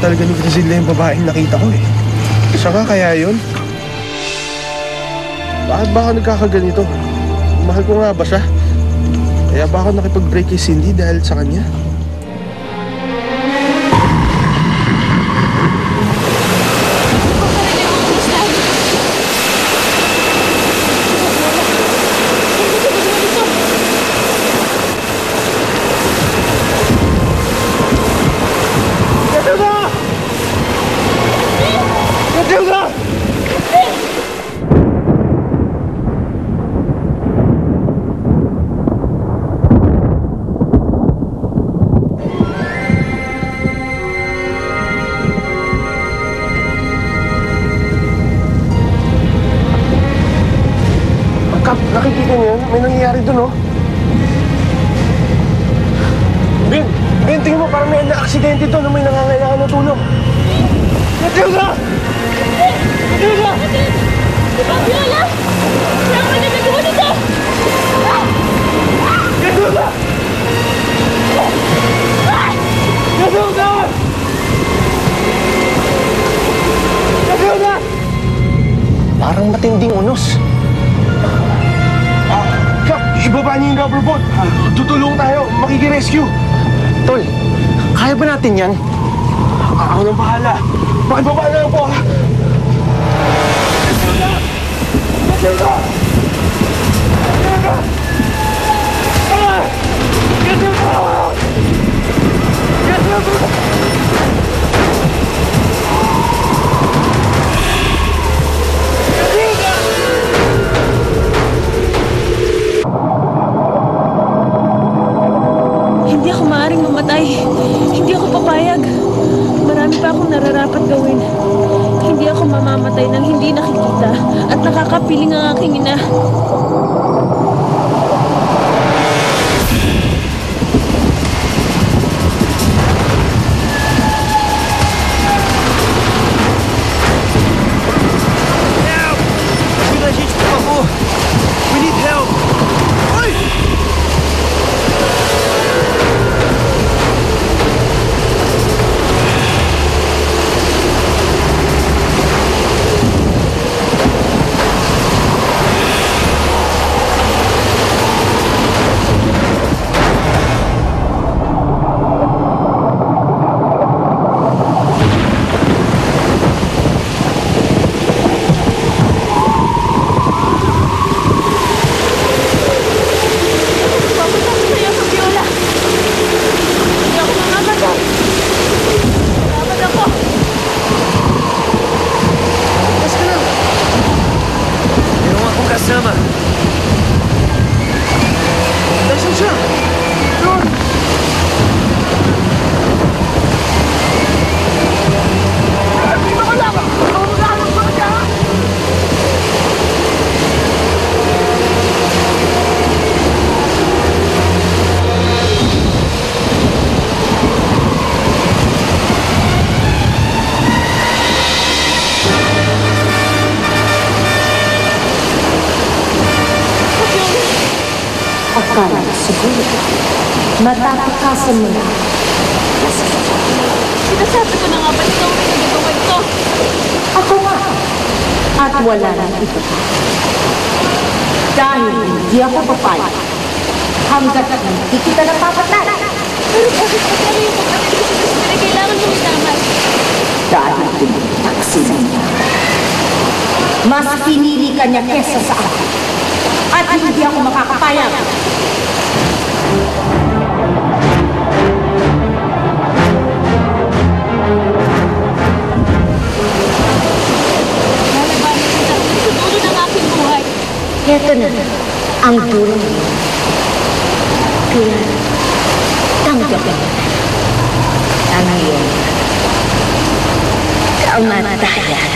talaga ni Griselda yung babaeng nakita ko eh. Siya nga kaya yun? Bakit ba ako nagkakaganito? Mahal ko nga ba siya? Kaya ba ako nakipag-break kay Cindy dahil sa kanya? Nakikita niyo yun? May nangyayari dun, oh. Ben! Ben, tingin mo parang may na-aksidente doon na may nangangailangan ng tulong. Matilda! Matilda! Di ba, Viola? Saan ka na nagawa nito? Matilda! Matilda! Matilda! Parang matinding unos. Ibaba niyo yung rubber boat. Tutulong tayo. Makikirescue. Tol, kaya ba natin yan? Ako nang bahala. Makibaba na lang po, ha? Matilda! Matilda! Matilda! Ah! Matilda! Matilda! Hindi ako maaaring mamatay. Hindi ako papayag. Marami pa akong nararapat gawin. Hindi ako mamamatay nang hindi nakikita at nakakapiling ang aking ina. Help! Ajuda a gente, por favor! We need help! Oi! Akala siguro, matapakasan mo na. Sinasabi ko na nga ba ikaw ay nagagawa ito? Ako nga. At wala nang ito. Dahil hindi ako papayag hanggat hindi kita napapatay. Pero bakit pati ano yung kapatid ko sa Christine kailangan mo itamas? Dahil bumagtak sila niya. Mas pinili ka niya kesa sa akin. At hindi ako makakapayag. Lalabanan kita sa dulo ng aking buhay. Heto na ang dulo mo. Kaya, tanggapin mo na. Ang iyong kamatayan.